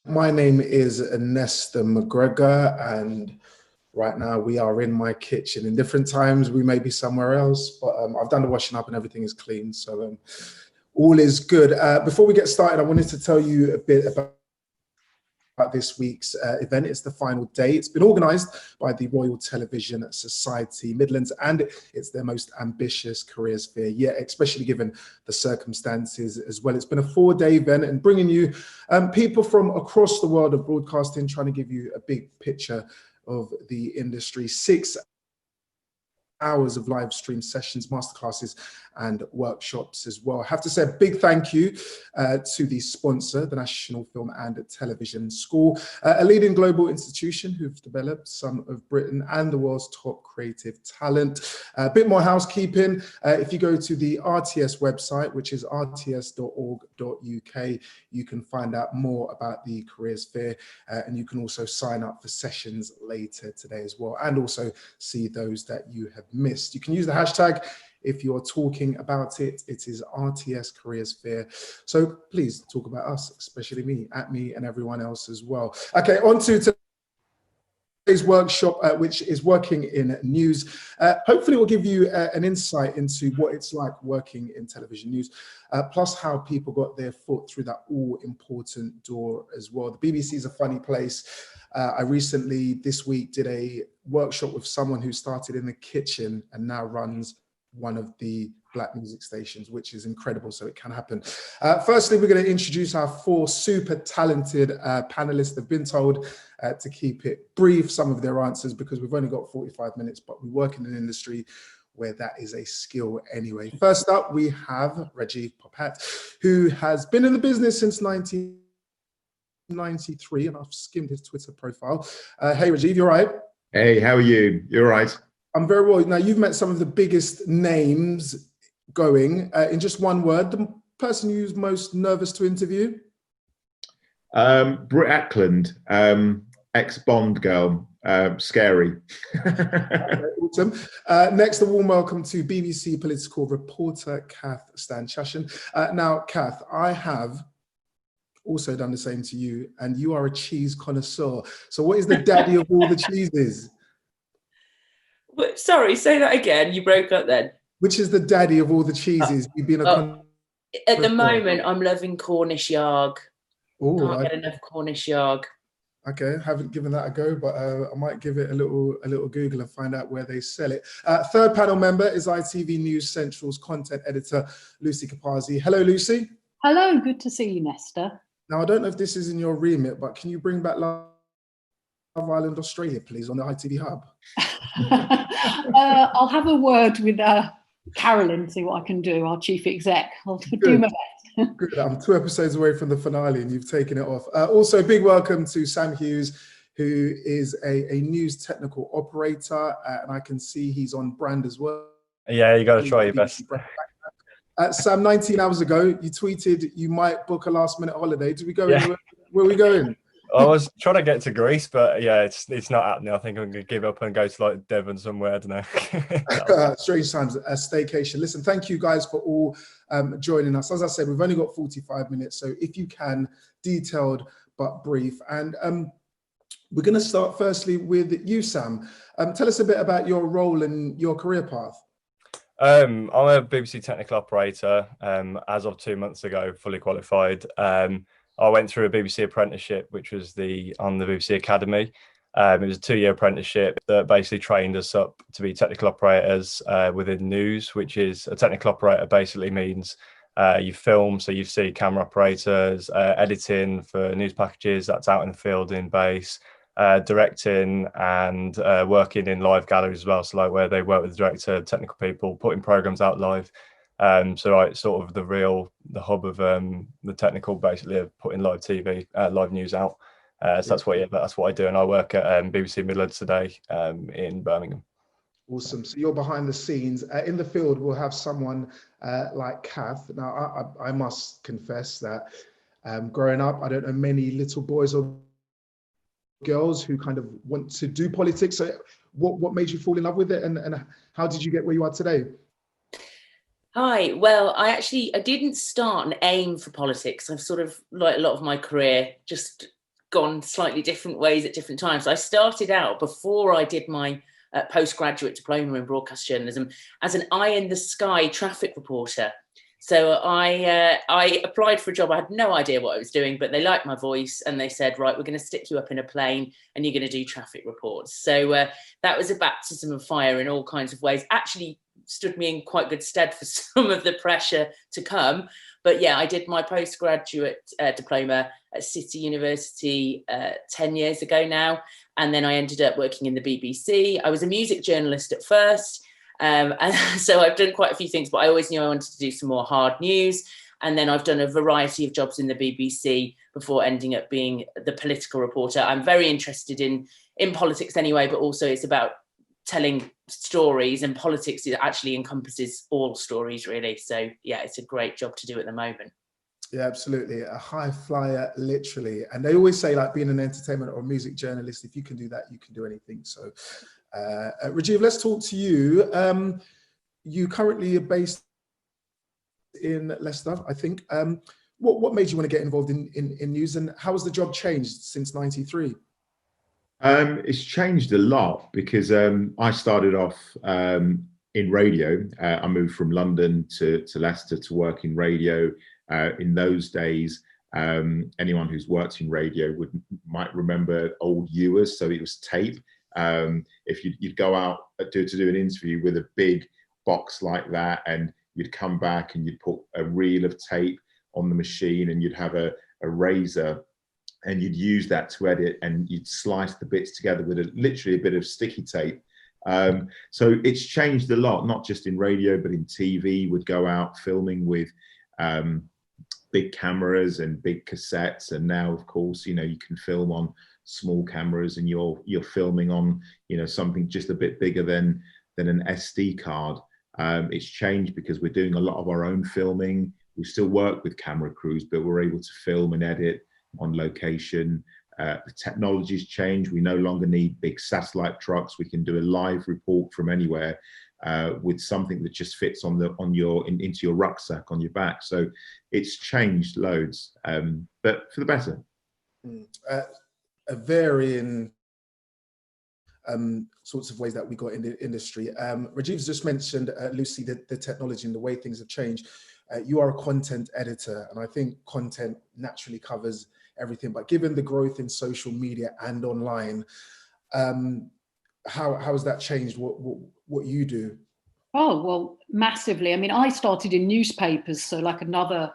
My name is Nesta McGregor, and right now we are in my kitchen. In different times, we may be somewhere else, but I've done the washing up and everything is clean, so all is good. Before we get started, I wanted to tell you a bit about this week's event. It's the final day. It's been organised by the Royal Television Society Midlands, and it's their most ambitious careers fair yet, especially given the circumstances as well. It's been a 4-day event and bringing you people from across the world of broadcasting, trying to give you a big picture of the industry. 6 hours of live stream sessions, masterclasses and workshops as well. I have to say a big thank you to the sponsor, the National Film and Television School, a leading global institution who've developed some of Britain and the world's top creative talent. A bit more housekeeping. If you go to the RTS website, which is rts.org.uk, you can find out more about the careers fair, and you can also sign up for sessions later today as well, and also see those that you have missed. You can use the hashtag if you're talking about it. It is RTS Careers Fair. So please talk about us, especially me, at me and everyone else as well. Okay, on to today's workshop, which is working in news. Hopefully it will give you an insight into what it's like working in television news, plus how people got their foot through that all-important door as well. The BBC is a funny place. I recently, this week, did a workshop with someone who started in the kitchen and now runs one of the black music stations, which is incredible, so it can happen. Firstly, we're going to introduce our 4 super talented panelists. They've been told to keep it brief, some of their answers, because we've only got 45 minutes, but we work in an industry where that is a skill anyway. First up, we have Rajiv Popat, who has been in the business since 1993, and I've skimmed his Twitter profile. Hey, Rajiv, you all right? Hey, how are you? You all right? I'm very well. Now, you've met some of the biggest names going. In just one word, the person you're most nervous to interview? Britt Ackland, ex-Bond girl, scary. Okay, awesome. Next, a warm welcome to BBC political reporter Kath Stanczyszyn. Now, Kath, I have also done the same to you, and you are a cheese connoisseur. So what is the daddy of all the cheeses? Sorry, say that again. You broke up then. Which is the daddy of all the cheeses? You've been at the moment, I'm loving Cornish yarg. Can't get enough Cornish yarg. Okay, haven't given that a go, but I might give it a little Google and find out where they sell it. Third panel member is ITV News Central's content editor, Lucy Capazi. Hello, Lucy. Hello, good to see you, Nesta. Now, I don't know if this is in your remit, but can you bring back Love Island Australia, please, on the ITV Hub? I'll have a word with Carolyn, see what I can do, our chief exec. I'll do my best. Good. I'm 2 episodes away from the finale and you've taken it off. Also, big welcome to Sam Hughes, who is a news technical operator, and I can see he's on brand as well. Yeah, you got to try your best. Sam, 19 hours ago, you tweeted you might book a last-minute holiday. Did we go anywhere? Where are we going? I was trying to get to Greece, but yeah, it's not happening. I think I'm going to give up and go to like Devon somewhere. I don't know. Strange times, a staycation. Listen, thank you guys for all joining us. As I said, we've only got 45 minutes, so if you can, detailed but brief. And we're going to start firstly with you, Sam. Tell us a bit about your role and your career path. I'm a BBC technical operator. As of 2 months ago, fully qualified. I went through a BBC apprenticeship, which was on the BBC Academy. It was a 2-year apprenticeship that basically trained us up to be technical operators within news, which is a technical operator basically means you film, so you see camera operators, editing for news packages, that's out in the field in base, directing and working in live galleries as well, so like where they work with the director, technical people, putting programs out live. So it's sort of the hub of the technical, basically, of putting live TV, live news out. So that's what I do, and I work at BBC Midlands today in Birmingham. Awesome. So you're behind the scenes. In the field, we'll have someone like Kath. Now, I must confess that growing up, I don't know many little boys or girls who kind of want to do politics. So what made you fall in love with it, and how did you get where you are today? Hi. Well, I didn't start and aim for politics. I've sort of, like a lot of my career, just gone slightly different ways at different times. I started out, before I did my postgraduate diploma in broadcast journalism, as an eye in the sky traffic reporter. So I applied for a job. I had no idea what I was doing, but they liked my voice and they said, right, we're going to stick you up in a plane and you're going to do traffic reports. So that was a baptism of fire in all kinds of ways. Actually stood me in quite good stead for some of the pressure to come. But yeah, I did my postgraduate diploma at City University 10 years ago now. And then I ended up working in the BBC. I was a music journalist at first. And so I've done quite a few things, but I always knew I wanted to do some more hard news. And then I've done a variety of jobs in the BBC before ending up being the political reporter. I'm very interested in politics anyway, but also it's about telling stories, and politics actually encompasses all stories, really. So yeah, it's a great job to do at the moment. Yeah, absolutely. A high flyer, literally. And they always say, like, being an entertainment or music journalist, if you can do that, you can do anything. So Rajiv, let's talk to you. You currently are based in Leicester, I think. What made you want to get involved in news, and how has the job changed since '93? It's changed a lot because I started off in radio. I moved from London to Leicester to work in radio. In those days, anyone who's worked in radio might remember old Hughes, so it was tape. If you'd go out to do an interview with a big box like that, and you'd come back and you'd put a reel of tape on the machine, and you'd have a razor, and you'd use that to edit, and you'd slice the bits together with literally a bit of sticky tape. So it's changed a lot, not just in radio, but in TV. We'd go out filming with big cameras and big cassettes, and now, of course, you can film on small cameras, and you're filming on something just a bit bigger than an SD card. It's changed because we're doing a lot of our own filming. We still work with camera crews, but we're able to film and edit on location. The technology's changed. We no longer need big satellite trucks. We can do a live report from anywhere with something that just fits into your rucksack on your back. So it's changed loads, but for the better. A varying sorts of ways that we got in the industry. Rajiv's just mentioned, Lucy, the technology and the way things have changed. You are a content editor, and I think content naturally covers everything. But given the growth in social media and online, how has that changed what you do? Oh, well, massively. I mean, I started in newspapers, so like another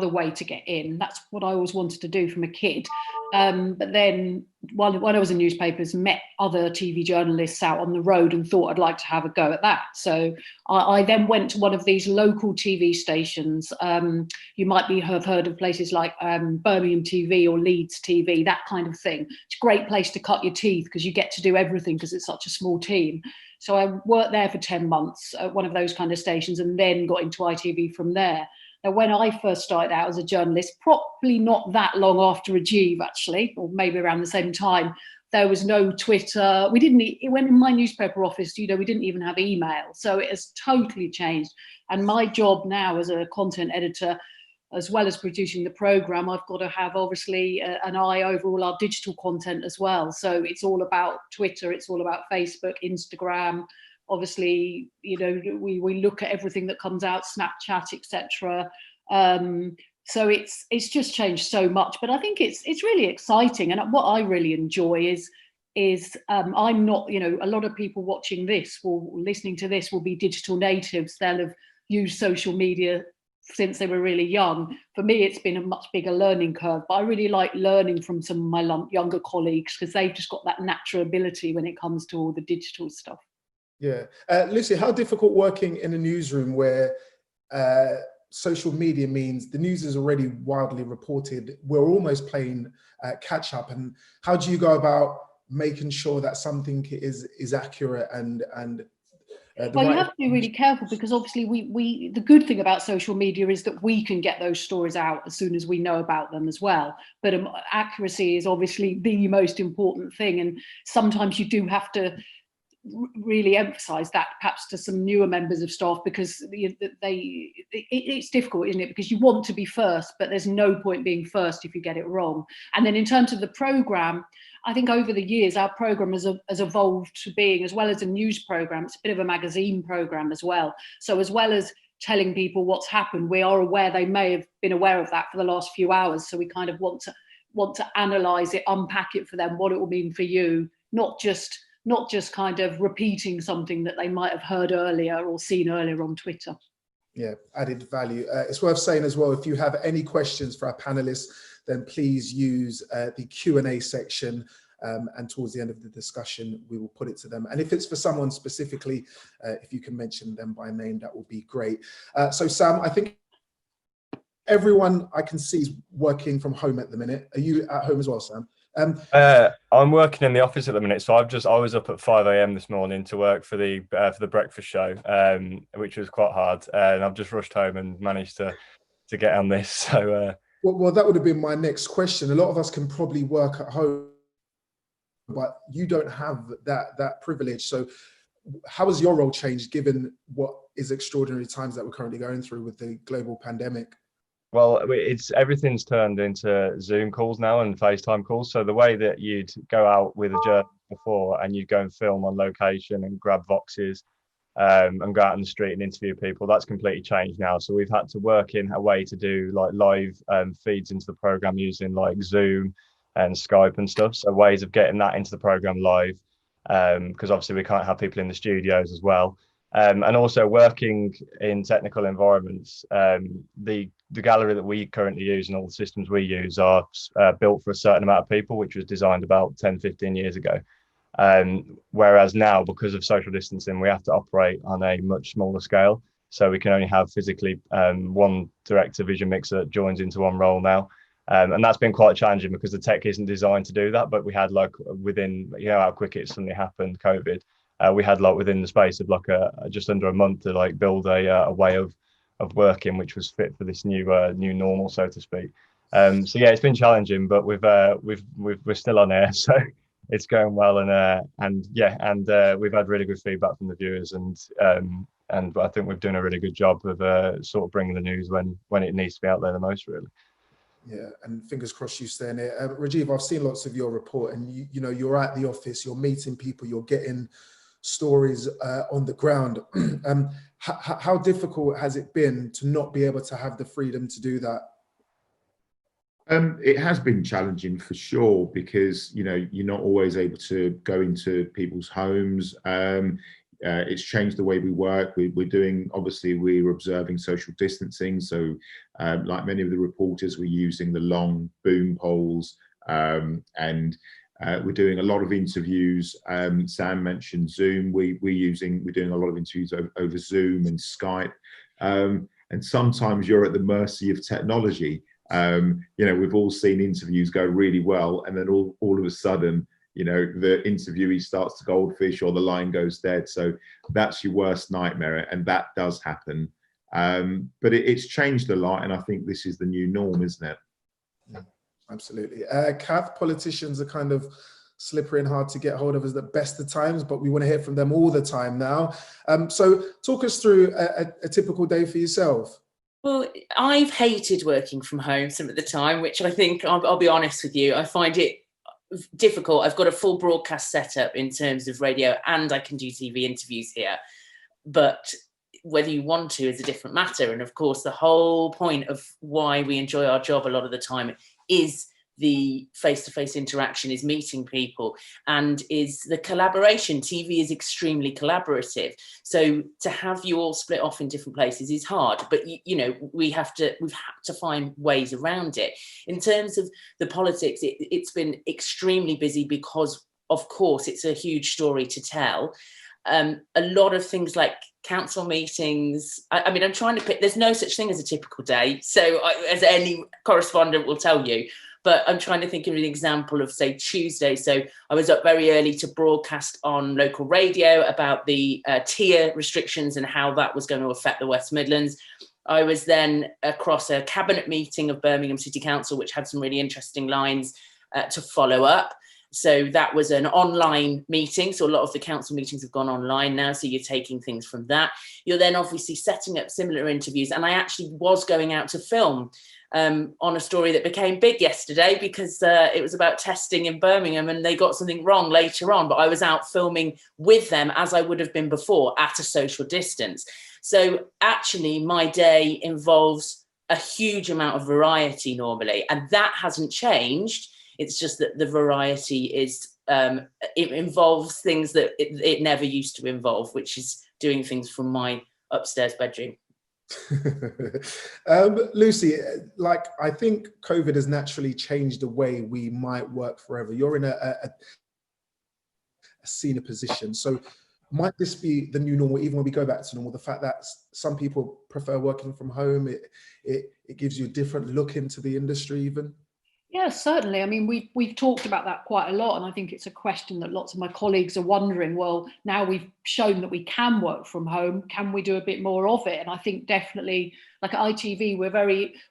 way to get in. That's what I always wanted to do from a kid. But then while I was in newspapers, met other TV journalists out on the road and thought I'd like to have a go at that. So I then went to one of these local TV stations. You might have heard of places like Birmingham TV or Leeds TV, that kind of thing. It's a great place to cut your teeth because you get to do everything because it's such a small team. So I worked there for 10 months at one of those kind of stations, and then got into ITV from there. Now, when I first started out as a journalist, probably not that long after Rajiv, actually, or maybe around the same time, there was no Twitter. It went in my newspaper office, we didn't even have email. So it has totally changed. And my job now as a content editor, as well as producing the programme, I've got to have, obviously, an eye over all our digital content as well. So it's all about Twitter, it's all about Facebook, Instagram. Obviously, we look at everything that comes out, Snapchat, etc. So it's just changed so much. But I think it's really exciting. And what I really enjoy is I'm not, a lot of people watching this listening to this will be digital natives. They'll have used social media since they were really young. For me, it's been a much bigger learning curve, but I really like learning from some of my younger colleagues because they've just got that natural ability when it comes to all the digital stuff. Yeah. Lucy, how difficult working in a newsroom where social media means the news is already widely reported, we're almost playing catch up, and how do you go about making sure that something is accurate and well, you have to be really careful because obviously we the good thing about social media is that we can get those stories out as soon as we know about them as well. But accuracy is obviously the most important thing, and sometimes you do have to really emphasize that perhaps to some newer members of staff, because it's difficult, isn't it? Because you want to be first, but there's no point being first if you get it wrong. And then in terms of the programme, I think over the years, our programme has evolved to being, as well as a news programme, it's a bit of a magazine programme as well. So as well as telling people what's happened, we are aware they may have been aware of that for the last few hours. So we kind of want to analyse it, unpack it for them, what it will mean for you, not just kind of repeating something that they might have heard earlier or seen earlier on Twitter. Yeah, added value. It's worth saying as well, if you have any questions for our panelists, then please use the Q&A section, and towards the end of the discussion, we will put it to them. And if it's for someone specifically, if you can mention them by name, that would be great. So Sam, I think everyone I can see is working from home at the minute. Are you at home as well, Sam? I'm working in the office at the minute, so I was up at 5 a.m. this morning to work for the breakfast show, which was quite hard, and I've just rushed home and managed to get on this. So, well, that would have been my next question. A lot of us can probably work at home, but you don't have that privilege. So, how has your role changed given what is extraordinary times that we're currently going through with the global pandemic? Well, everything's turned into Zoom calls now and FaceTime calls. So the way that you'd go out with a journalist before and you'd go and film on location and grab boxes and go out on the street and interview people, that's completely changed now. So we've had to work in a way to do like live feeds into the program using like Zoom and Skype and stuff. So ways of getting that into the program live, because obviously we can't have people in the studios as well. And also working in technical environments, the gallery that we currently use and all the systems we use are built for a certain amount of people, which was designed about 10, 15 years ago. Whereas now, because of social distancing, we have to operate on a much smaller scale. So we can only have physically one director vision mixer that joins into one role now. And that's been quite challenging because the tech isn't designed to do that. But we had like within, how quick it suddenly happened, COVID. We had like within the space of like just under a month to like build a way of working which was fit for this new normal, so to speak. So yeah, it's been challenging, but we're still on air, so it's going well, and we've had really good feedback from the viewers, and I think we've done a really good job of sort of bringing the news when it needs to be out there the most, really. Yeah, and fingers crossed you stay in it. Rajiv, I've seen lots of your report, and you're at the office, you're meeting people, you're getting stories on the ground. How difficult has it been to not be able to have the freedom to do that? It has been challenging for sure, because you're not always able to go into people's homes. It's changed the way we work. We're observing social distancing. So like many of the reporters, we're using the long boom poles, and we're doing a lot of interviews. Sam mentioned Zoom. We're doing a lot of interviews over Zoom and Skype. And sometimes you're at the mercy of technology. We've all seen interviews go really well, and then all of a sudden, the interviewee starts to goldfish or the line goes dead. So that's your worst nightmare, and that does happen. But it's changed a lot, and I think this is the new norm, isn't it? Yeah, absolutely. Kath, politicians are kind of slippery and hard to get hold of at the best of times, but we want to hear from them all the time now. So talk us through a typical day for yourself. Well, I've hated working from home some of the time, which I think, I'll be honest with you, I find it difficult. I've got a full broadcast setup in terms of radio, and I can do TV interviews here. But whether you want to is a different matter. And of course, the whole point of why we enjoy our job a lot of the time is the face-to-face interaction, is meeting people, and is the collaboration. TV is extremely collaborative. So to have you all split off in different places is hard, but we've had to find ways around it. In terms of the politics, it's been extremely busy because, of course, it's a huge story to tell. A lot of things like council meetings. I'm trying to pick, there's no such thing as a typical day. So as any correspondent will tell you, but I'm trying to think of an example of, say, Tuesday. So I was up very early to broadcast on local radio about the tier restrictions and how that was going to affect the West Midlands. I was then across a cabinet meeting of Birmingham City Council, which had some really interesting lines to follow up. So that was an online meeting. So a lot of the council meetings have gone online now. So you're taking things from that. You're then obviously setting up similar interviews. And I actually was going out to film on a story that became big yesterday because it was about testing in Birmingham and they got something wrong later on. But I was out filming with them as I would have been before at a social distance. So actually my day involves a huge amount of variety normally, and that hasn't changed. It's just that the variety is, it involves things that it never used to involve, which is doing things from my upstairs bedroom. Lucy, like, I think COVID has naturally changed the way we might work forever. You're in a senior position. So might this be the new normal, even when we go back to normal? The fact that some people prefer working from home, it gives you a different look into the industry even? Yeah, certainly. I mean, we've talked about that quite a lot, and I think it's a question that lots of my colleagues are wondering, well, now we've shown that we can work from home, can we do a bit more of it? And I think definitely, like at ITV,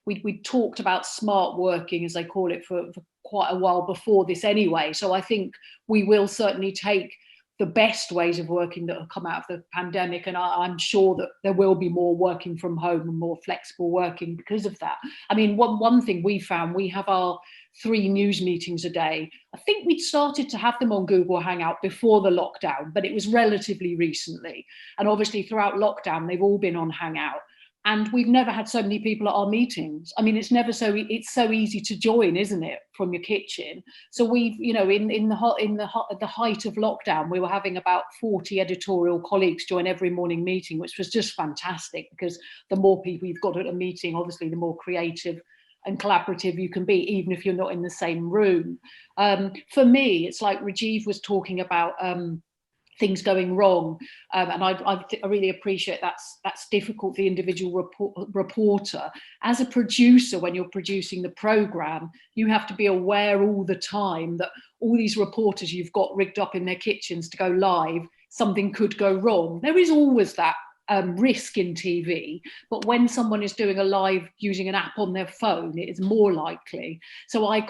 we talked about smart working, as they call it, for quite a while before this anyway. So I think we will certainly take the best ways of working that have come out of the pandemic, and I'm sure that there will be more working from home and more flexible working because of that. I mean, one thing we found, we have our 3 news meetings a day. I think we'd started to have them on Google Hangout before the lockdown, but it was relatively recently. And obviously throughout lockdown, they've all been on Hangout. And we've never had so many people at our meetings. I mean, it's so easy to join, isn't it, from your kitchen? So we've, you know, at the height of lockdown, we were having about 40 editorial colleagues join every morning meeting, which was just fantastic, because the more people you've got at a meeting, obviously, the more creative and collaborative you can be, even if you're not in the same room. For me, it's like Rajiv was talking about things going wrong, and I really appreciate that's difficult for the individual reporter. As a producer, when you're producing the programme, you have to be aware all the time that all these reporters you've got rigged up in their kitchens to go live, something could go wrong. There is always that risk in TV, but when someone is doing a live using an app on their phone, it is more likely. So I'm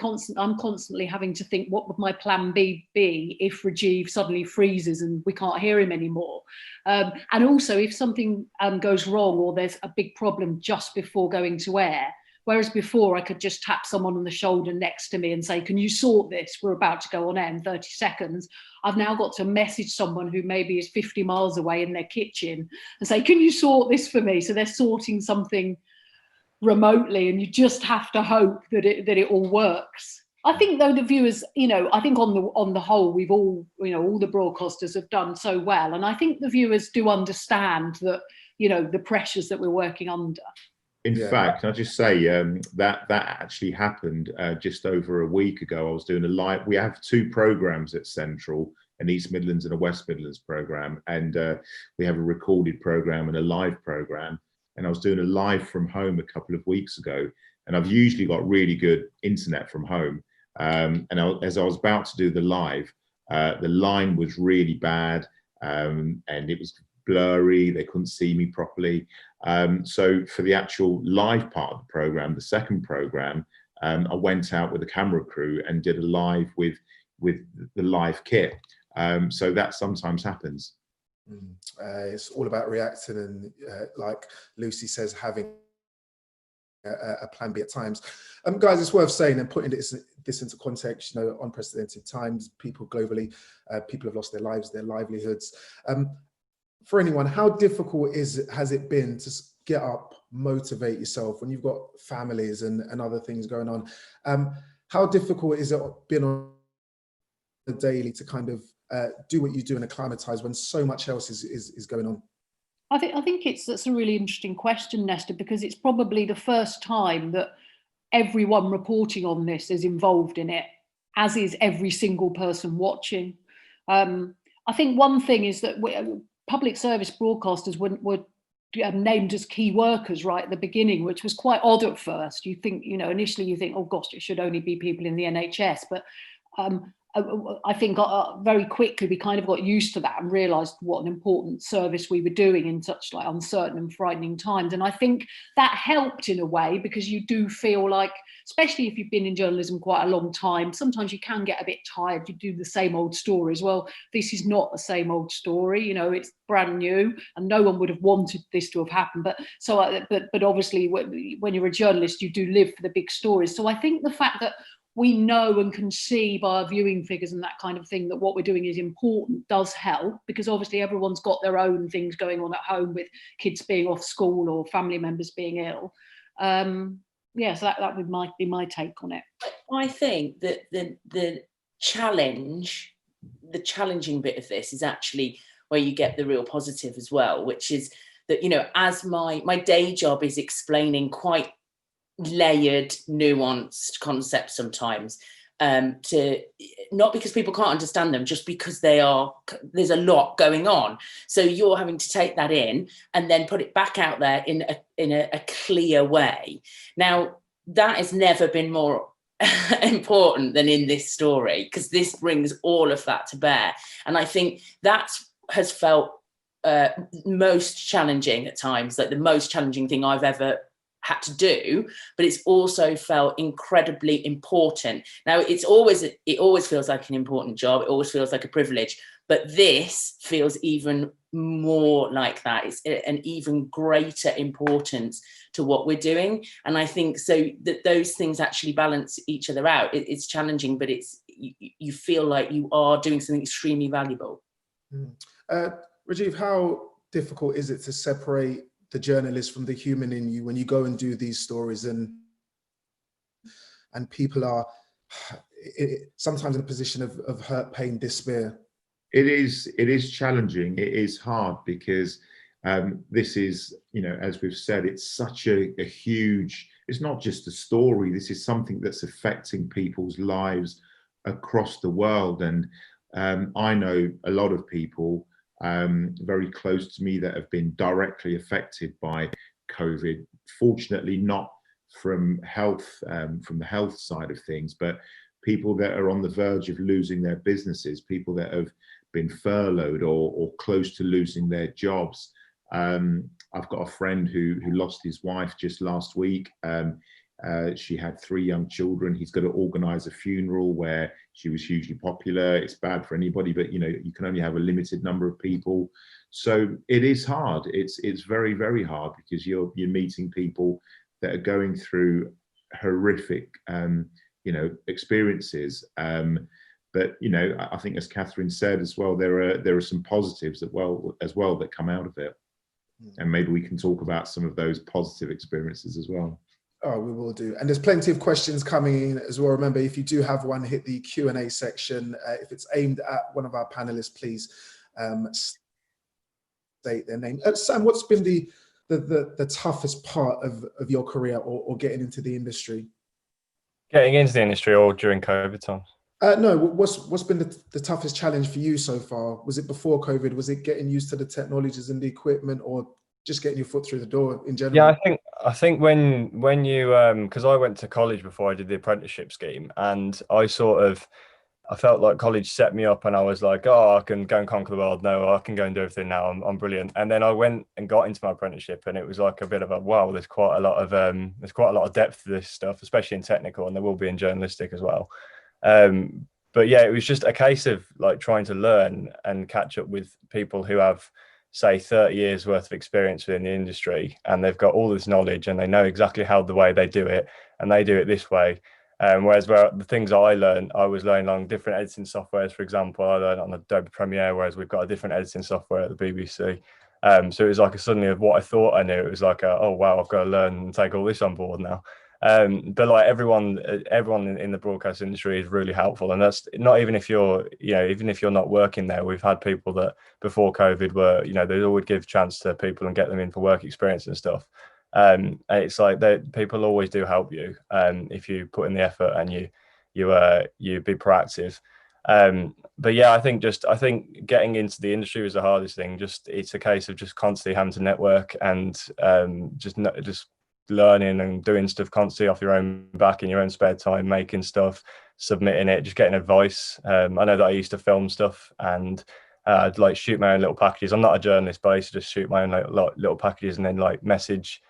constantly having to think, what would my plan B be if Rajiv suddenly freezes and we can't hear him anymore? And also, if something goes wrong or there's a big problem just before going to air, whereas before I could just tap someone on the shoulder next to me and say, can you sort this? We're about to go on air in 30 seconds. I've now got to message someone who maybe is 50 miles away in their kitchen and say, can you sort this for me? So they're sorting something remotely, and you just have to hope that it all works. I think, though, the viewers, you know, I think on the whole, we've all, you know, all the broadcasters have done so well. And I think the viewers do understand that, you know, the pressures that we're working under. In fact, can I just say that actually happened just over a week ago. I was doing a live. We have 2 programs at Central, an East Midlands and a West Midlands program, and we have a recorded program and a live program. And I was doing a live from home a couple of weeks ago, and I've usually got really good internet from home. And as I was about to do the live, the line was really bad, and it was blurry. They couldn't see me properly. So for the actual live part of the program, the second program, I went out with a camera crew and did a live with the live kit. So that sometimes happens. It's all about reacting and, like Lucy says, having a plan B at times. Guys, it's worth saying and putting this into context, you know, unprecedented times, people globally, people have lost their lives, their livelihoods. For anyone, how difficult has it been to get up, motivate yourself when you've got families and other things going on? How difficult has it been on the daily to kind of do what you do and acclimatise when so much else is going on? I think that's a really interesting question, Nesta, because it's probably the first time that everyone reporting on this is involved in it, as is every single person watching. I think one thing is that public service broadcasters were named as key workers right at the beginning, which was quite odd at first. You think, you know, initially you think, oh gosh, it should only be people in the NHS, but I think very quickly we kind of got used to that and realised what an important service we were doing in such like uncertain and frightening times. And I think that helped in a way, because you do feel like, especially if you've been in journalism quite a long time, sometimes you can get a bit tired. You do the same old stories. Well, this is not the same old story. You know, it's brand new, and no one would have wanted this to have happened. But obviously, when you're a journalist, you do live for the big stories. So I think the fact that we know and can see by our viewing figures and that kind of thing that what we're doing is important does help, because obviously everyone's got their own things going on at home with kids being off school or family members being ill. So that might be my take on it. I think that the challenging bit of this is actually where you get the real positive as well, which is that, you know, as my day job is explaining quite layered, nuanced concepts sometimes, to not because people can't understand them, just because there's a lot going on. So you're having to take that in and then put it back out there in a clear way. Now, that has never been more important than in this story, because this brings all of that to bear. And I think that has felt most challenging at times, like the most challenging thing I've ever had to do, but it's also felt incredibly important. Now, it always feels like an important job. It always feels like a privilege, but this feels even more like that. It's an even greater importance to what we're doing. And I think so that those things actually balance each other out. It's challenging, but you feel like you are doing something extremely valuable. Rajiv, how difficult is it to separate the journalist from the human in you when you go and do these stories, and people are sometimes in a position of hurt, pain, despair? It is challenging. It is hard, because this is, you know, as we've said, it's such a huge, it's not just a story. This is something that's affecting people's lives across the world. And I know a lot of people very close to me that have been directly affected by COVID. Fortunately, not from the health side of things, but people that are on the verge of losing their businesses, people that have been furloughed or close to losing their jobs. I've got a friend who lost his wife just last week. She had 3 young children. He's got to organise a funeral where she was hugely popular. It's bad for anybody, but you know, you can only have a limited number of people. So it is hard. It's very, very hard, because you're meeting people that are going through horrific, experiences. But you know, I think, as Catherine said as well, there are some positives as well that come out of it, and maybe we can talk about some of those positive experiences as well. Oh, we will do. And there's plenty of questions coming in as well. Remember, if you do have one, hit the Q&A section. If it's aimed at one of our panelists, please state their name. Sam, what's been the toughest part of your career or getting into the industry? Getting into the industry or during COVID times? No, what's been the toughest challenge for you so far? Was it before COVID? Was it getting used to the technologies and the equipment, or just getting your foot through the door in general? Yeah, I think when you because I went to college before I did the apprenticeship scheme, and I felt like college set me up, and I was like, oh, I can go and conquer the world. No, I can go and do everything now. I'm brilliant. And then I went and got into my apprenticeship, and it was like a bit of a wow. There's quite a lot of depth to this stuff, especially in technical, and there will be in journalistic as well. But yeah, it was just a case of like trying to learn and catch up with people who have, say, 30 years worth of experience within the industry, and they've got all this knowledge and they know exactly how the way they do it, and they do it this way. Whereas the things I learned, I was learning on different editing softwares. For example, I learned on Adobe Premiere, whereas we've got a different editing software at the BBC. So it was like suddenly of what I thought I knew, it was like, oh wow, I've got to learn and take all this on board now. But like everyone in the broadcast industry is really helpful, and that's not even if you're not working there. We've had people that before COVID were, they always give chance to people and get them in for work experience and stuff. And it's like people always do help you if you put in the effort and you be proactive. But yeah, I think getting into the industry was the hardest thing. It's a case of just constantly having to network and just learning and doing stuff constantly off your own back in your own spare time, making stuff, submitting it, just getting advice. I know that I used to film stuff and I'd like shoot my own little packages. I'm not a journalist, but I used to just shoot my own little packages and then like message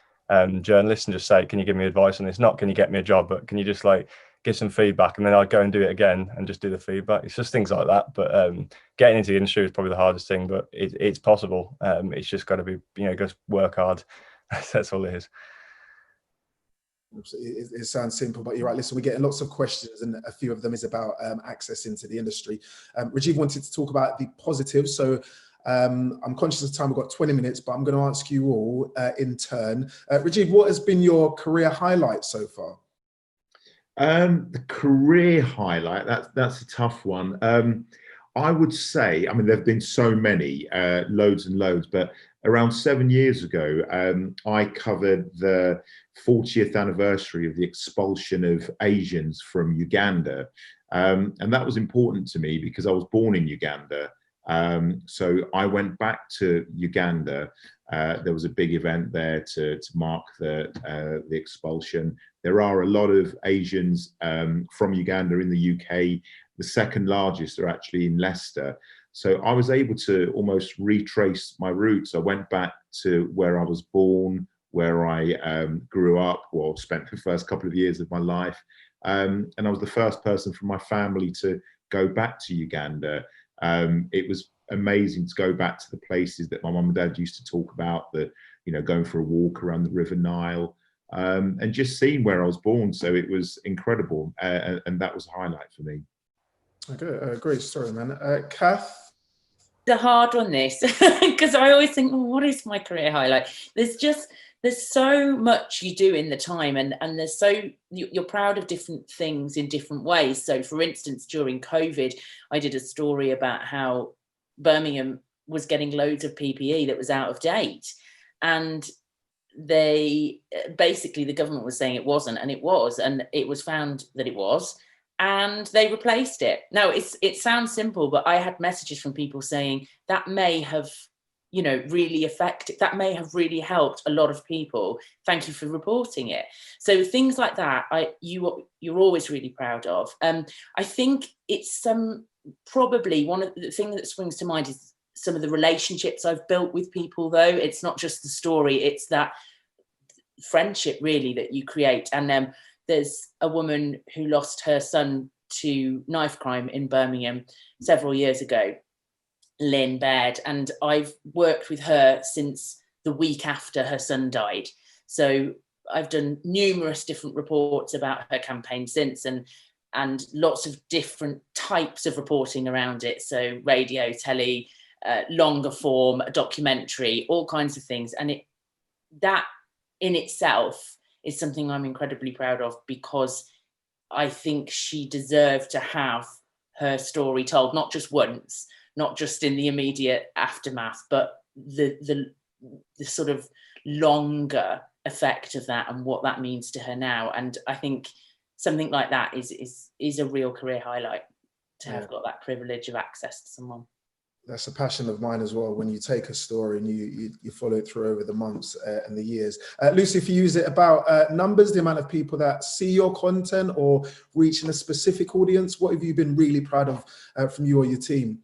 journalists and just say, can you give me advice on this? Not can you get me a job, but can you just like give some feedback? And then I'd go and do it again and just do the feedback. It's just things like that. But getting into the industry is probably the hardest thing, but it's possible. It's just got to be, just work hard. That's all it is. It sounds simple, but you're right. Listen, we're getting lots of questions, and a few of them is about access into the industry. Rajiv wanted to talk about the positives. So I'm conscious of time. We've got 20 minutes, but I'm going to ask you all in turn. Rajiv, what has been your career highlight so far? The career highlight, that's a tough one. I would say, I mean, there have been so many, loads and loads, but around 7 years ago, I covered the 40th anniversary of the expulsion of Asians from Uganda. And that was important to me because I was born in Uganda. So I went back to Uganda. There was a big event there to mark the expulsion. There are a lot of Asians from Uganda in the UK. The second largest are actually in Leicester. So I was able to almost retrace my roots. I went back to where I was born, where I grew up, or spent the first couple of years of my life. And I was the first person from my family to go back to Uganda. It was amazing to go back to the places that my mum and dad used to talk about, going for a walk around the River Nile, and just seeing where I was born. So it was incredible. And that was a highlight for me. Okay, great story, man. Kath? The hard on this, because I always think, well, what is my career highlight? There's so much you do in the time, and you're proud of different things in different ways. So for instance, during COVID, I did a story about how Birmingham was getting loads of PPE that was out of date, and the government was saying it wasn't, and it was, and it was found that it was, and they replaced it. Now it sounds simple, but I had messages from people saying that may have really affected, that may have really helped a lot of people. Thank you for reporting it. So things like that, you're always really proud of. I think it's probably one of the things that springs to mind is some of the relationships I've built with people, though. It's not just the story, it's that friendship really that you create. And there's a woman who lost her son to knife crime in Birmingham several years ago, Lynn Baird, and I've worked with her since the week after her son died. So I've done numerous different reports about her campaign since, and lots of different types of reporting around it. So radio, telly, longer form, a documentary, all kinds of things. And that in itself is something I'm incredibly proud of, because I think she deserved to have her story told, not just once, not just in the immediate aftermath, but the sort of longer effect of that and what that means to her now. And I think something like that is a real career highlight, to have got that privilege of access to someone. That's a passion of mine as well, when you take a story and you follow it through over the months and the years. Lucy, if you use it about numbers, the amount of people that see your content or reaching a specific audience, what have you been really proud of from you or your team?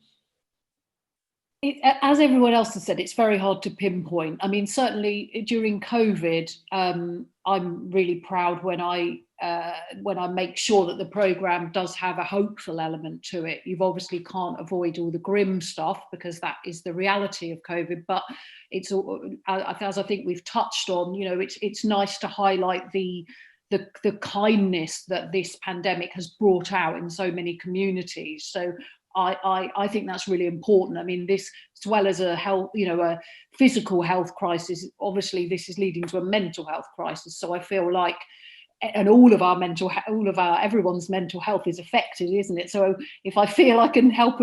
As everyone else has said, it's very hard to pinpoint. I mean, certainly during COVID, I'm really proud when I make sure that the programme does have a hopeful element to it. You've obviously can't avoid all the grim stuff, because that is the reality of COVID. But it's, as I think we've touched on, it's nice to highlight the kindness that this pandemic has brought out in so many communities. So I think that's really important. I mean, this, as well as a health, a physical health crisis, obviously this is leading to a mental health crisis. So I feel like, and everyone's mental health is affected, isn't it? So if I feel I can help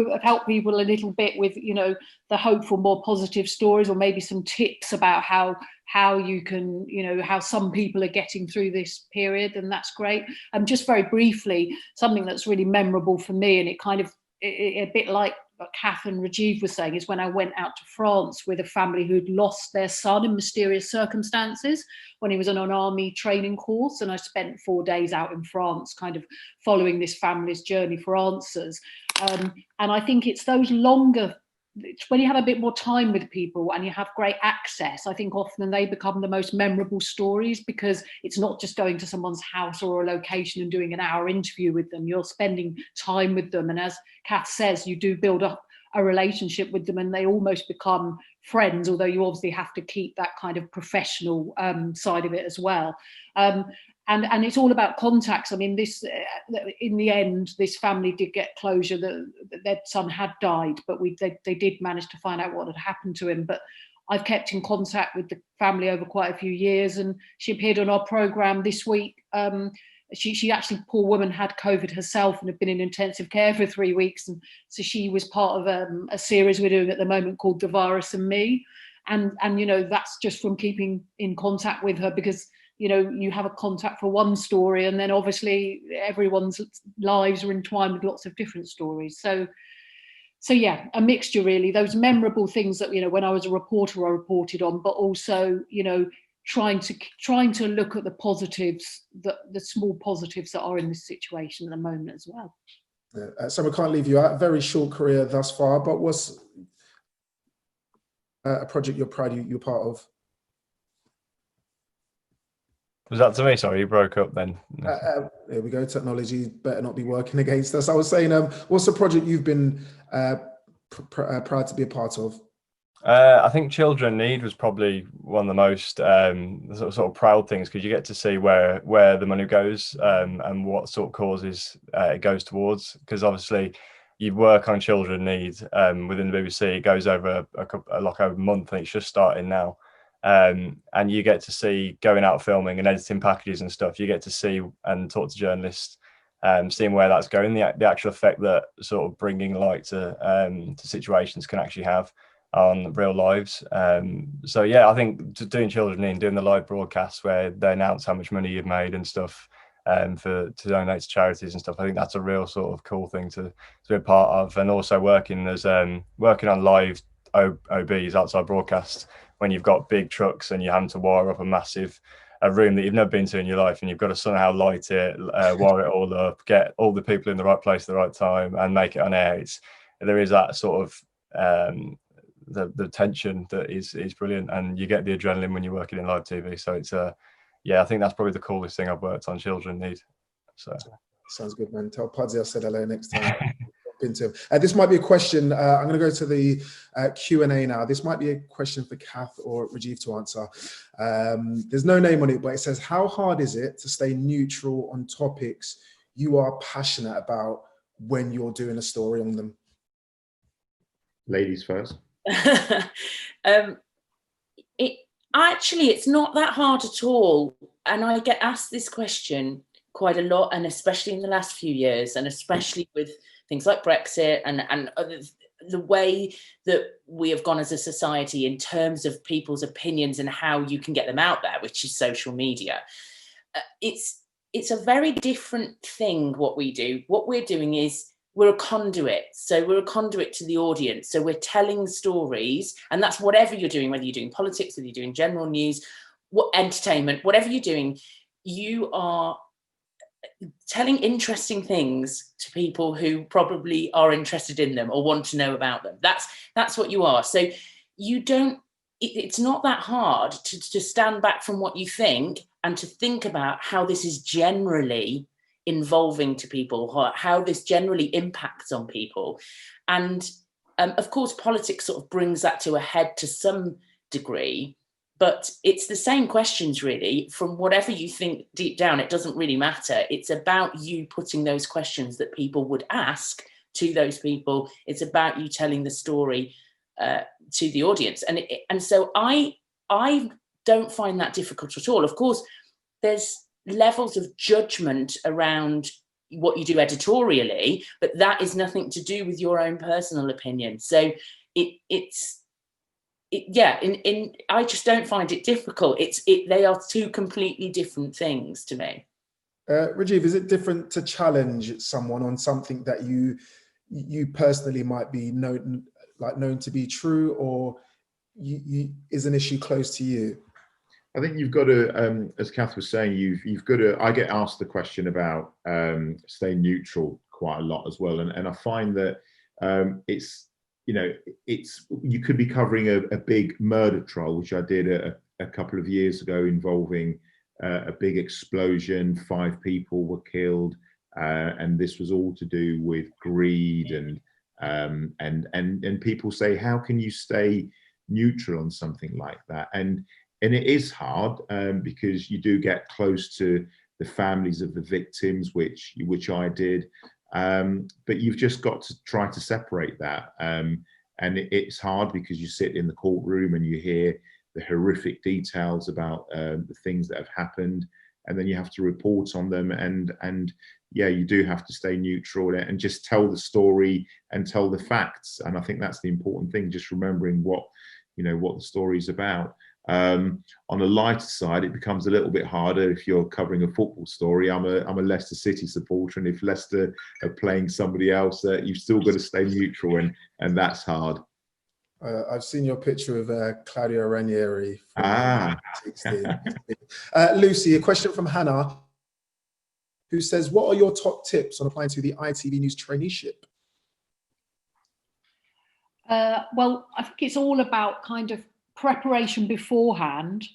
people a little bit with, the hopeful, more positive stories, or maybe some tips about how you can, how some people are getting through this period, then that's great. Just very briefly, something that's really memorable for me, and it kind of a bit like what Kath and Rajiv were saying, is when I went out to France with a family who'd lost their son in mysterious circumstances when he was on an army training course. And I spent 4 days out in France kind of following this family's journey for answers. And I think it's those longer, when you have a bit more time with people and you have great access, I think often they become the most memorable stories, because it's not just going to someone's house or a location and doing an hour interview with them. You're spending time with them. And as Kath says, you do build up a relationship with them and they almost become friends, although you obviously have to keep that kind of professional side of it as well. And it's all about contacts. I mean, this in the end, this family did get closure that their son had died, but they did manage to find out what had happened to him. But I've kept in contact with the family over quite a few years, and she appeared on our programme this week. She actually, poor woman, had COVID herself and had been in intensive care for 3 weeks, and so she was part of a series we're doing at the moment called The Virus and Me, and you know, that's just from keeping in contact with her, because you know, you have a contact for one story and then obviously everyone's lives are entwined with lots of different stories. So yeah, a mixture really. Those memorable things that, you know, when I was a reporter, I reported on, but also, you know, trying to look at the positives, the small positives that are in this situation at the moment as well. So we can't leave you out. Very short career thus far, but what's a project you're proud you're part of? Was that to me? Sorry, you broke up then. Here we go. Technology better not be working against us. I was saying, what's a project you've been proud to be a part of? I think Children in Need was probably one of the most sort of proud things, because you get to see where the money goes and what sort of causes it goes towards. Because obviously, you work on Children in Need within the BBC. It goes over a month, and it's just starting now. And you get to see, going out filming and editing packages and stuff, you get to see and talk to journalists, seeing where that's going, the actual effect that sort of bringing light to situations can actually have on real lives. So yeah, I think doing Children in, doing the live broadcasts where they announce how much money you've made and stuff to donate to charities and stuff, I think that's a real sort of cool thing to be a part of. And also working on live OBs, outside broadcasts, when you've got big trucks and you're having to wire up a room that you've never been to in your life, and you've got to somehow light it, wire it all up, get all the people in the right place at the right time and make it on air. There is that sort of the tension that is brilliant, and you get the adrenaline when you're working in live TV. So it's yeah, I think that's probably the coolest thing I've worked on, Children in Need. So sounds good, man. Tell Pudzy I said hello next time. Into him. This might be a question. I'm going to go to the Q&A now. This might be a question for Kath or Rajiv to answer. There's no name on it, but it says, how hard is it to stay neutral on topics you are passionate about when you're doing a story on them? Ladies first. It's not that hard at all. And I get asked this question quite a lot, and especially in the last few years, and especially with things like Brexit and the way that we have gone as a society in terms of people's opinions and how you can get them out there, which is social media. It's a very different thing what we do. What we're doing is we're a conduit. So we're a conduit to the audience. So we're telling stories, and that's whatever you're doing, whether you're doing politics, whether you're doing general news, entertainment, whatever you're doing, you are telling interesting things to people who probably are interested in them or want to know about them. That's what you are. So you don't, it's not that hard to stand back from what you think and to think about how this is generally involving to people, how this generally impacts on people. And of course, politics sort of brings that to a head to some degree, but it's the same questions really. From whatever you think deep down, it doesn't really matter. It's about you putting those questions that people would ask to those people. It's about you telling the story to the audience. And so I don't find that difficult at all. Of course, there's levels of judgment around what you do editorially, but that is nothing to do with your own personal opinion. So I just don't find it difficult. They are two completely different things to me. Rajiv, is it different to challenge someone on something that you you personally might be known to be true, or is an issue close to you? I think you've got to, as Kath was saying, you've got to. I get asked the question about staying neutral quite a lot as well, and I find that it's, you know, you could be covering a big murder trial, which I did a couple of years ago, involving a big explosion. 5 people were killed, and this was all to do with greed, and people say, how can you stay neutral on something like that? And it is hard, because you do get close to the families of the victims, which I did. But you've just got to try to separate that. And it's hard because you sit in the courtroom and you hear the horrific details about the things that have happened, and then you have to report on them. And yeah, you do have to stay neutral and just tell the story and tell the facts. And I think that's the important thing, just remembering what the story is about. On a lighter side, it becomes a little bit harder if you're covering a football story. I'm a Leicester City supporter, and if Leicester are playing somebody else, you've still got to stay neutral, and that's hard. I've seen your picture of Claudio Ranieri. Lucy, a question from Hannah, who says, what are your top tips on applying to the ITV News traineeship? Well, I think it's all about kind of preparation beforehand.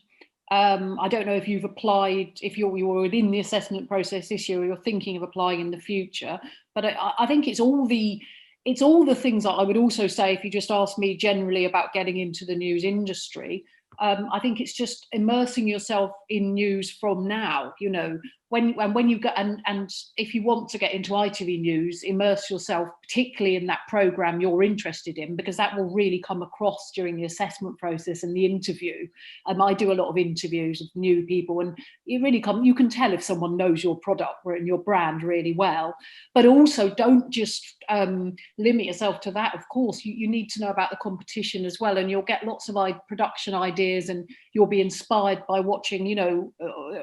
I don't know if you've applied, if you're in the assessment process this year, or you're thinking of applying in the future, but I think it's all the things that I would also say, if you just ask me generally about getting into the news industry. I think it's just immersing yourself in news from now. You know, when you get, and if you want to get into ITV News, immerse yourself particularly in that programme you're interested in, because that will really come across during the assessment process and the interview. I do a lot of interviews with new people, and you can tell if someone knows your product and your brand really well. But also, don't just limit yourself to that. Of course, you need to know about the competition as well, and you'll get lots of production ideas, and you'll be inspired by watching,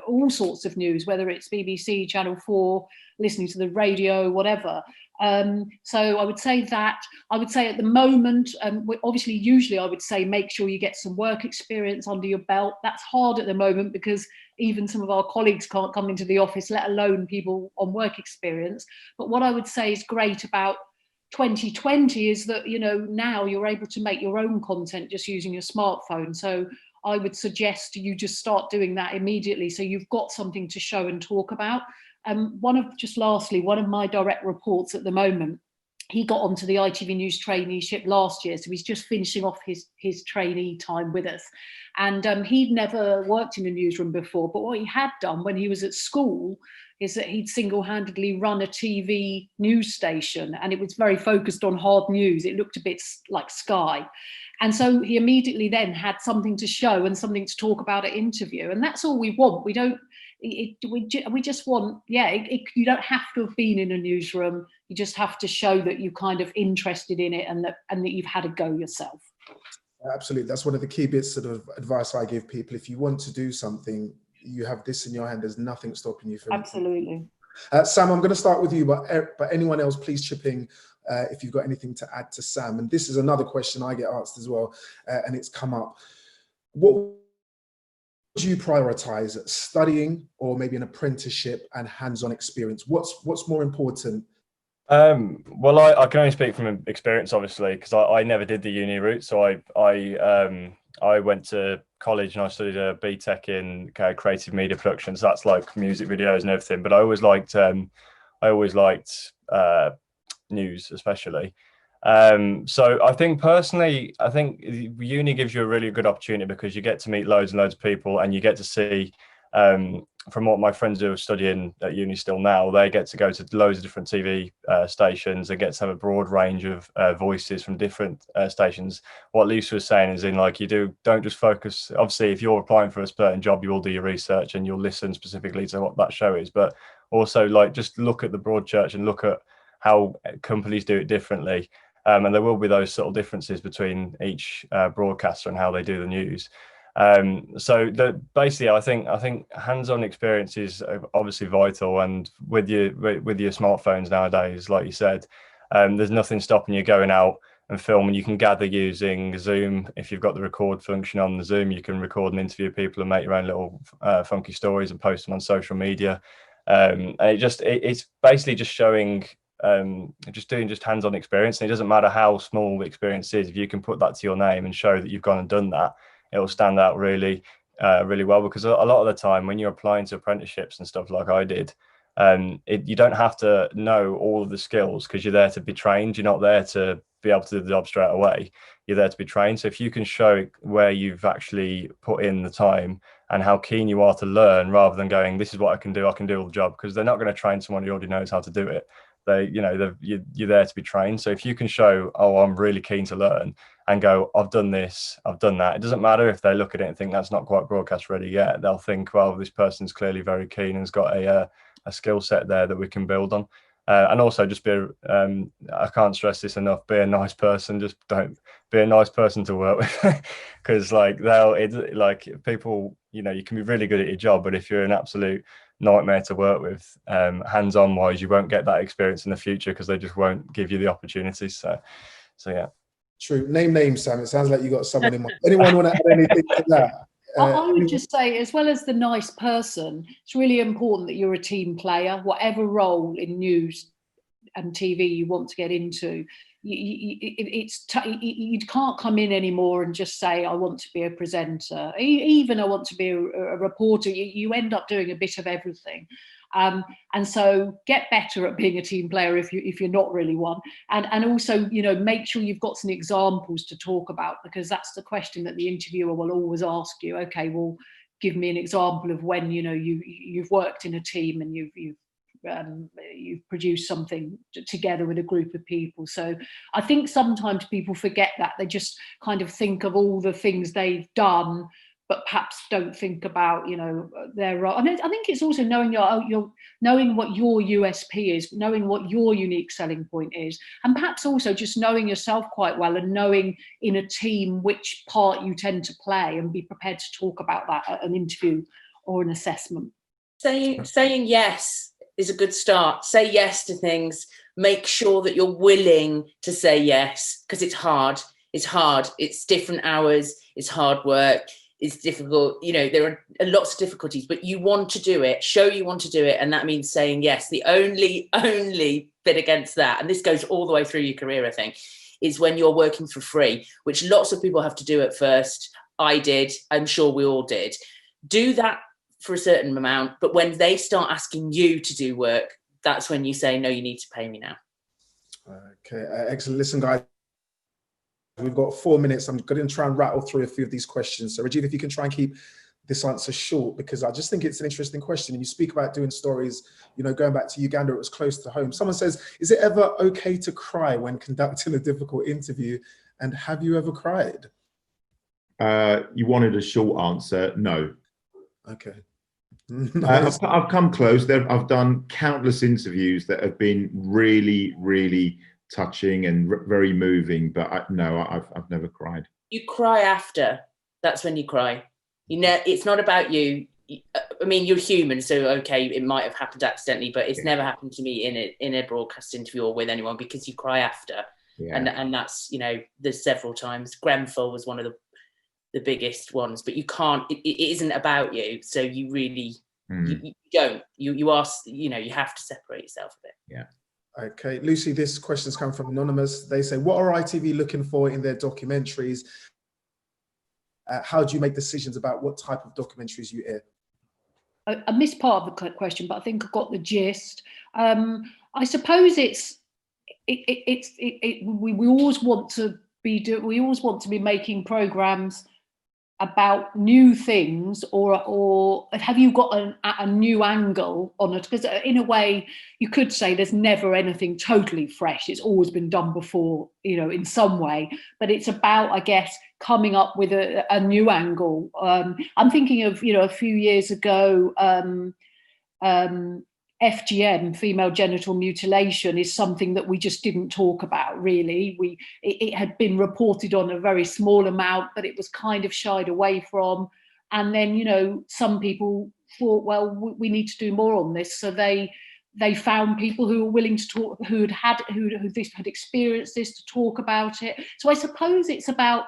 all sorts of news, whether it's BBC, Channel 4, listening to the radio, whatever. So I would say that. I would say at the moment, obviously, usually I would say make sure you get some work experience under your belt. That's hard at the moment because even some of our colleagues can't come into the office, let alone people on work experience. But what I would say is great about 2020 is that, now you're able to make your own content just using your smartphone. So I would suggest you just start doing that immediately, so you've got something to show and talk about. One of my direct reports at the moment, he got onto the ITV News traineeship last year, so he's just finishing off his trainee time with us. And he'd never worked in a newsroom before, but what he had done when he was at school is that he'd single-handedly run a TV news station, and it was very focused on hard news. It looked a bit like Sky. And so he immediately then had something to show and something to talk about at interview. And that's all we want. We just want, you don't have to have been in a newsroom. You just have to show that you're kind of interested in it, and that you've had a go yourself. Absolutely. That's one of the key bits of advice I give people. If you want to do something, you have this in your hand. There's nothing stopping you from. Absolutely. Sam, I'm going to start with you, but anyone else, please chip in if you've got anything to add to Sam. And this is another question I get asked as well, and it's come up. What would you prioritize, studying or maybe an apprenticeship and hands-on experience? What's more important? Well, I can only speak from experience, obviously, because I never did the uni route. So I went to college and I studied a BTEC in creative media production. So that's like music videos and everything. But I always liked news, especially. So I think personally, uni gives you a really good opportunity because you get to meet loads and loads of people, and you get to see, from what my friends who are studying at uni still now, they get to go to loads of different TV stations. They get to have a broad range of voices from different stations. What Lisa was saying is don't just focus. Obviously, if you're applying for a certain job, you will do your research and you'll listen specifically to what that show is. But also, just look at the broad church and look at how companies do it differently. And there will be those subtle differences between each broadcaster and how they do the news. Basically, I think hands-on experience is obviously vital, and with your smartphones nowadays, like you said, There's nothing stopping you going out and filming. You can gather using Zoom. If you've got the record function on the Zoom, you can record and interview people and make your own little funky stories and post them on social media. And it's basically just showing, just doing hands-on experience. And it doesn't matter how small the experience is. If you can put that to your name and show that you've gone and done that, it will stand out really well. Because a lot of the time when you're applying to apprenticeships and stuff like I did, you don't have to know all of the skills, because you're there to be trained. You're not there to be able to do the job straight away. You're there to be trained. So if you can show where you've actually put in the time and how keen you are to learn, rather than going, this is what I can do all the job, because they're not going to train someone who already knows how to do it. You're there to be trained. So if you can show, oh, I'm really keen to learn, and go, I've done this, I've done that. It doesn't matter if they look at it and think that's not quite broadcast ready yet. They'll think, well, this person's clearly very keen and has got a skill set there that we can build on. And also just I can't stress this enough, be a nice person. Just don't be a nice person to work with, because people, you can be really good at your job, but if you're an absolute nightmare to work with, hands-on wise, you won't get that experience in the future, because they just won't give you the opportunities. So yeah. True. Name names, Sam. It sounds like you got someone in mind. Anyone want to add anything to that? I would just say, as well as the nice person, it's really important that you're a team player. Whatever role in news and TV you want to get into, you can't come in anymore and just say, I want to be a presenter, even I want to be a reporter. You end up doing a bit of everything. And so get better at being a team player if you're not really one, and also make sure you've got some examples to talk about, because that's the question that the interviewer will always ask you. Okay, well, give me an example of when you've worked in a team and you've produced something together with a group of people. So I think sometimes people forget that. They just kind of think of all the things they've done, but perhaps don't think about, their role. And I think it's also knowing knowing what your USP is, knowing what your unique selling point is, and perhaps also just knowing yourself quite well, and knowing in a team which part you tend to play, and be prepared to talk about that at an interview or an assessment. Saying yes is a good start. Say yes to things. Make sure that you're willing to say yes, because it's hard. It's different hours. It's hard work. It's difficult. There are lots of difficulties, but you want to do it. Show you want to do it, and that means saying yes. The only bit against that, and this goes all the way through your career, I think, is when you're working for free, which lots of people have to do at first. I did. I'm sure we all did. Do that for a certain amount, but when they start asking you to do work, that's when you say, no, you need to pay me now. Okay, excellent. Listen, guys, we've got 4 minutes. I'm going to try and rattle through a few of these questions. So Rajiv, if you can try and keep this answer short, because I just think it's an interesting question. And you speak about doing stories, going back to Uganda, it was close to home. Someone says, is it ever okay to cry when conducting a difficult interview? And have you ever cried? You wanted a short answer. No. Okay. I've come close. I've done countless interviews that have been really, really touching and very moving, but I've never cried. You cry after. That's when you cry. It's not about you. I mean, you're human, so okay, it might have happened accidentally, but it's never happened to me in a broadcast interview or with anyone, because you cry after. Yeah. And that's, there's several times. Grenfell was one of the biggest ones, but you can't. It isn't about you, so you really you don't. You have to separate yourself a bit. Yeah. Okay, Lucy, this question's come from Anonymous. They say, what are ITV looking for in their documentaries? How do you make decisions about what type of documentaries you air? I missed part of the question, but I think I got the gist. I suppose we always want to be making programs about new things, or have you got a new angle on it? Because in a way, you could say there's never anything totally fresh. It's always been done before, in some way. But it's about, I guess, coming up with a new angle. I'm thinking of, a few years ago, FGM, female genital mutilation, is something that we just didn't talk about, really. It had been reported on a very small amount, but it was kind of shied away from. And then, some people thought, well, we need to do more on this. So they they found people who were willing to talk, who had experienced this, to talk about it. So I suppose it's about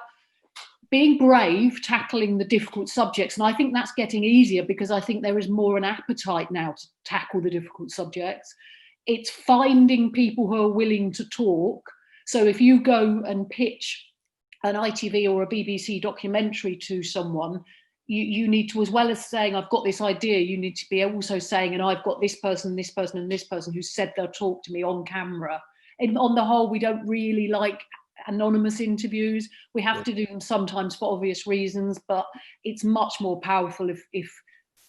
being brave, tackling the difficult subjects. And I think that's getting easier because I think there is more an appetite now to tackle the difficult subjects. It's finding people who are willing to talk. So if you go and pitch an ITV or a BBC documentary to someone, you need to, as well as saying, I've got this idea, you need to be also saying, and I've got this person, this person, and this person who said they'll talk to me on camera. And on the whole, we don't really like anonymous interviews. We have to do them sometimes for obvious reasons, but it's much more powerful if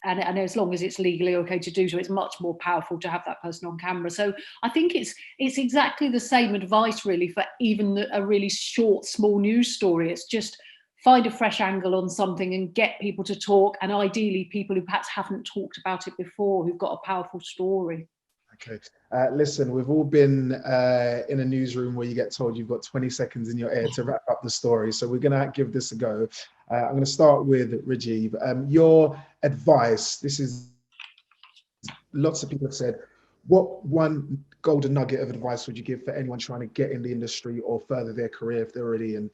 and as long as it's legally okay to do so, it's much more powerful to have that person on camera. So I think it's exactly the same advice really for even a really short, small news story. It's just find a fresh angle on something and get people to talk, and ideally people who perhaps haven't talked about it before, who've got a powerful story. Okay. Listen, we've all been in a newsroom where you get told you've got 20 seconds in your ear to wrap up the story. So we're going to give this a go. I'm going to start with Rajiv. Your advice, this is, lots of people have said, what one golden nugget of advice would you give for anyone trying to get in the industry or further their career if they're already in?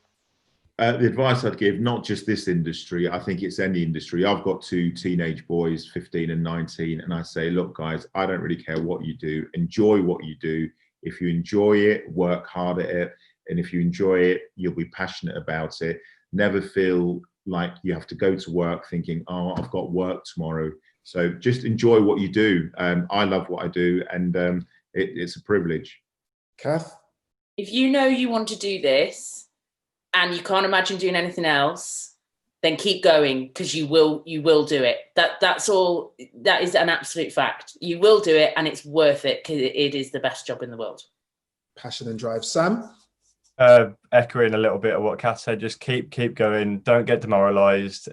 The advice I'd give, not just this industry, I think it's any industry. I've got two teenage boys, 15 and 19, and I say, look, guys, I don't really care what you do. Enjoy what you do. If you enjoy it, work hard at it. And if you enjoy it, you'll be passionate about it. Never feel like you have to go to work thinking, oh, I've got work tomorrow. So just enjoy what you do. I love what I do, and it's a privilege. Kath? If you know you want to do this, and you can't imagine doing anything else, then keep going, because you will do it. That's all. That is an absolute fact. You will do it, and it's worth it, because it is the best job in the world. Passion and drive. Sam? Echoing a little bit of what Kath said, just keep going. Don't get demoralised.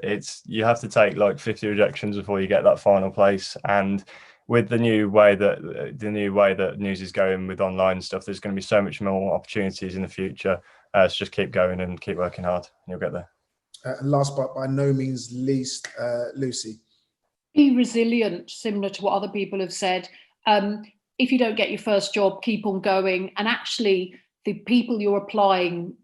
You have to take like 50 rejections before you get that final place. And with the new way that news is going with online stuff, there's going to be so much more opportunities in the future. So just keep going and keep working hard, and you'll get there. And last but by no means least, Lucy. Be resilient, similar to what other people have said. If you don't get your first job, keep on going. And actually, the people you're applying,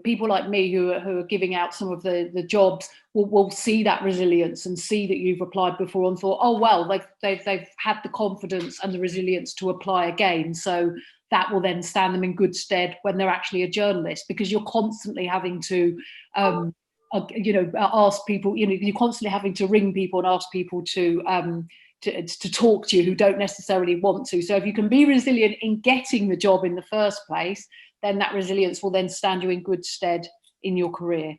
people like me who are giving out some of the jobs will see that resilience and see that you've applied before and thought, oh, well, they've had the confidence and the resilience to apply again. So that will then stand them in good stead when they're actually a journalist, because you're constantly having to, ask people, you're constantly having to ring people and ask people to talk to you who don't necessarily want to. So if you can be resilient in getting the job in the first place, then that resilience will then stand you in good stead in your career.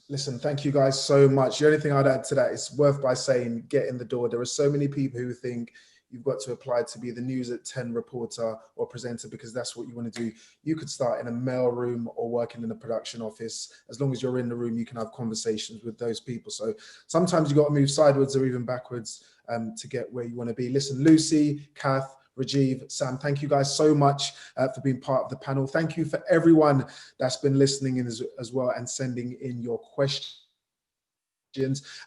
Listen, thank you guys so much. The only thing I'd add to that is worth by saying, get in the door. There are so many people who think you've got to apply to be the News at 10 reporter or presenter because that's what you want to do. You could start in a mail room or working in a production office. As long as you're in the room, you can have conversations with those people. So sometimes you've got to move sideways or even backwards to get where you want to be. Listen, Lucy, Kath, Rajiv, Sam, thank you guys so much for being part of the panel. Thank you for everyone that's been listening in as well and sending in your questions.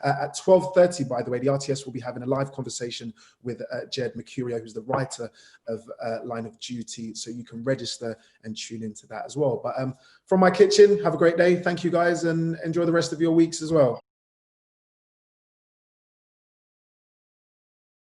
At 12:30, by the way, the RTS will be having a live conversation with Jed Mercurio, who's the writer of Line of Duty. So you can register and tune into that as well. But from my kitchen, have a great day. Thank you guys and enjoy the rest of your weeks as well.